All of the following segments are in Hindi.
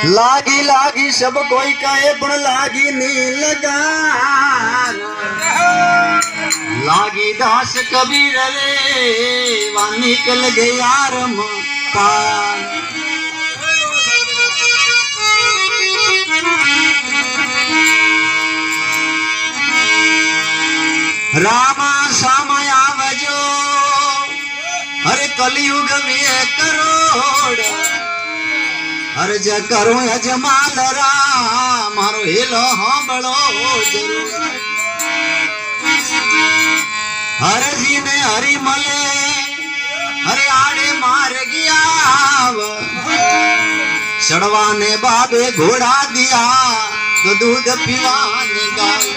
लागी लागी सब कोई कहे पण लागी नी लगा लागी दास कबीर रे वहाँ निकल गया रमकान रामा सामय आवजो अरे कलयुग में करोड़ अरे ज करो यजमाल राम मारो हेलो हांबळो जरूर हर जी ने हरि मले अरे आड़े मार गया सड़वा ने बाबे घोड़ा दिया तो दूध पीवाने गाय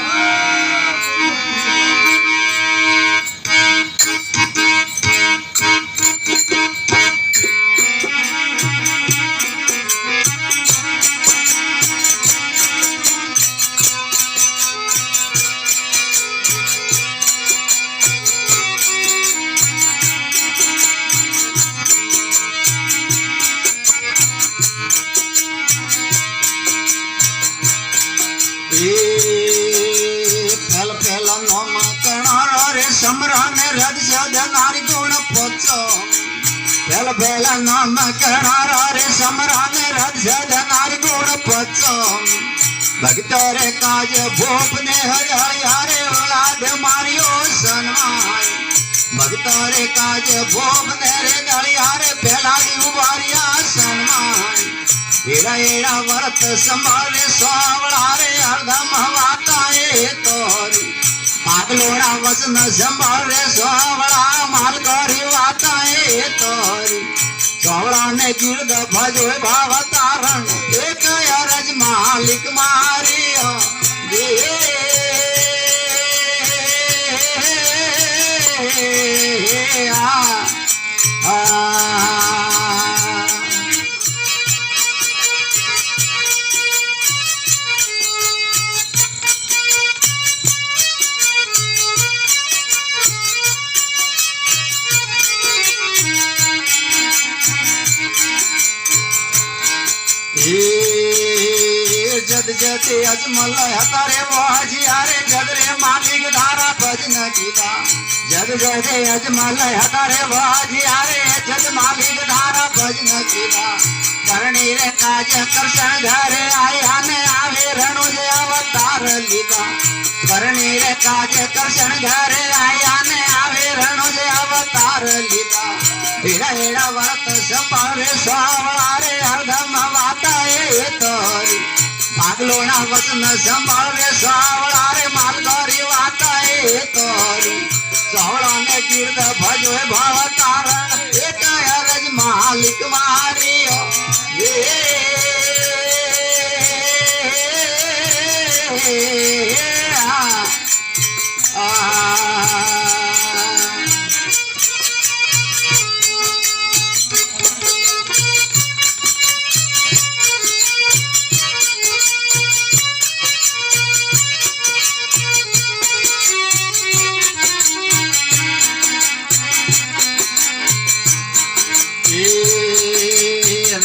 फैल फैल नोम कणारा रे समरान रद सद नारी गुण पोचो फैल फैल नोम कणारा रे समरान रद सद नारी गुण पोचो भक्त रे काज भोप ने हजाया रे औलाद मारियो सनमाय भक्त रे काज भोप ने रे दलिया रे पहला दी उबारिया सनमाय एड़ा एड़ा व्रत संभाले स्वावड़ा रे हरदम वाताए तोरी पागलोड़ा वसन संभाले स्वावड़ा माल करी वाताए तोरी स्वावड़ा ने गिरद भजो भाव तारण एक अरज मालिक मारियो ये जद जद अजमल हतारे वाजिया रे जद रे मालिक धारा भजन कीला जद जद अजमल हतारे वाजिया रे जद मालिक धारा भजन कीला करणी रे काज कृष्ण घरे आया ने आवे रणु जे अवतार लीला करणी रे काज कृष्ण घरे आया ने आवे रणु जे अवतार लीला एड़ा एड़ा व्रत संभाले स्वावड़ा रे हरदम वाताए तोरी पागलोना वसन संभाले स्वावड़ा रे मालगारी वाताए तोरी स्वावड़ा ने गिरद भजो भाव तारण एक अरज मालिक मारियो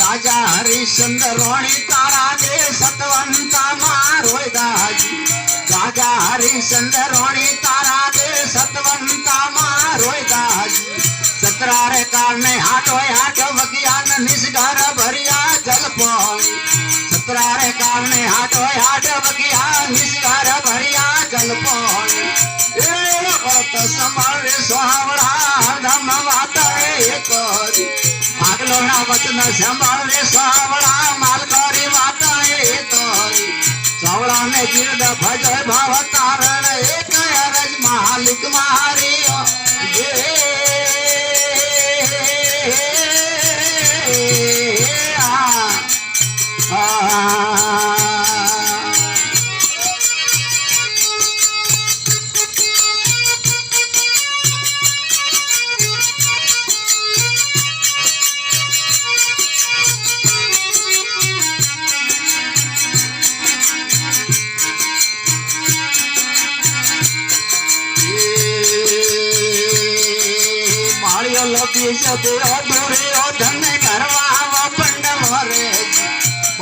राजा हरिश्चंद्र रोणी तारा दे सतवंता मारो दाजी राजा हरिश्चंद्र रोणी तारा दे सतवंता मारो दाजी सतरारे कारणे हाटो हाटो वगियान निसगार भरिया जल पानी सतरारे कारणे हाटो हाटो वगियान निसगार भरिया जल पानी व्रत संभाले स्वावड़ा हरदम वाताए तोरी पागलोना वचन संभाले स्वावड़ा माल करी वाताए तोरी स्वावड़ा ने गिरद भजय भाव तारण एक अरज मालिक मारियो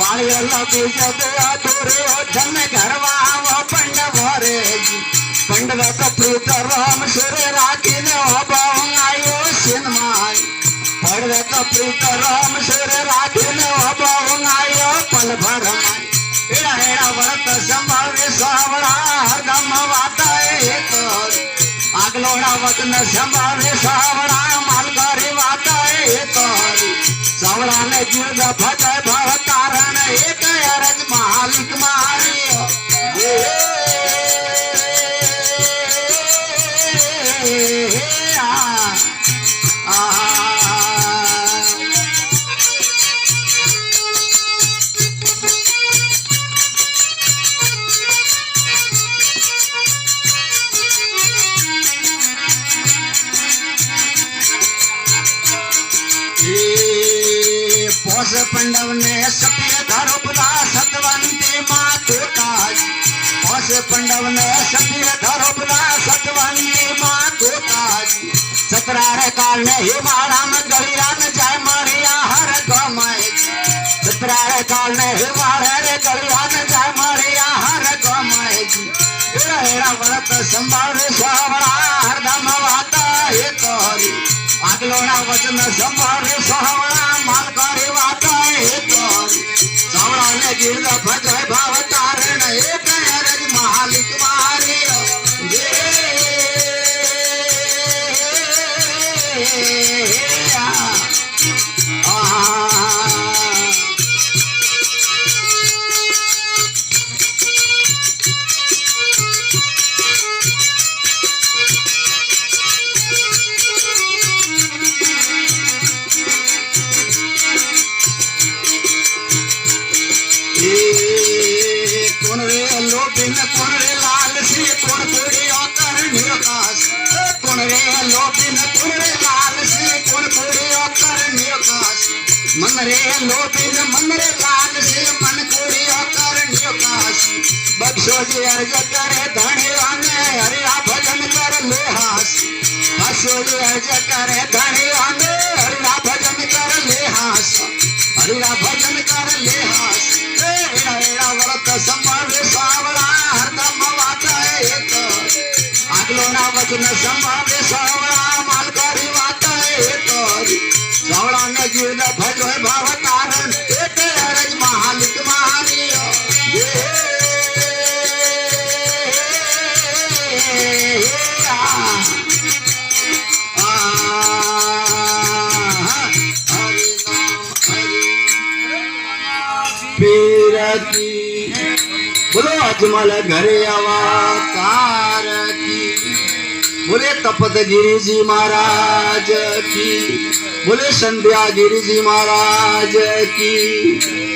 कालिया बीजत अधूरे धन घरवा वो पंडव रे पंडव तो प्रीत राम सुर राखी ने आयो सिन्माई पंडव तो प्रीत राम सुर राखी ने आयो पल भर एड़ा एड़ा व्रत संभावे सावड़ा हरदम वाता एक आगलोड़ा वचन संभावे सावड़ा मालकारी वाता एक सावड़ा ने गिरद फजय भव कारण एक अरज मालिक मारियो पोष पंडव ने सफेद धरोपला सतवंती माँ तोताज पोष पंडव ने सफेद धरोपला सतवंती माँ तोताज सतरारे काल ने हिमालय में गलिया में जय मारिया हर गमाए सतरारे काल ने हिमालय गलिया में जय मारिया हर गमाए एड़ा एड़ा व्रत संभावे सावड़ा हरदम वाता है तोरी आगलोड़ा वचन संभावे सावड़ा मालकारी वाता है तोरी सावड़ा ने गिरद भजय भाव तारण एक अरज मालिक मारियो कौन रे लोभिन कौन रे लालसी कौन पूरी करनी आकाश कौन रे लोभिन कौन रे लालसी कौन पूरी करनी आकाश मन रे लोभिन मन रे लालसी मन पूरी करनी आकाश बख्शो जी अर्ज करे धनी आने हरिया भजन कर ले हास बख्शो जी अर्ज करे धनी आने हरिया भजन कर ले हास हरिया भजन कर ले हास एड़ा एड़ा व्रत संभावे सावड़ा हरदम वाता है एक आगलोड़ा वचन संभावे सावड़ा मालकारी वाता है एक सावड़ा ने गिरद भजय भाव तारण एक अरज मालिक मारियो की बोलो अजमल घरे अवतार की बोले तपत गिरी जी महाराज की बोले संध्या गिरी जी महाराज की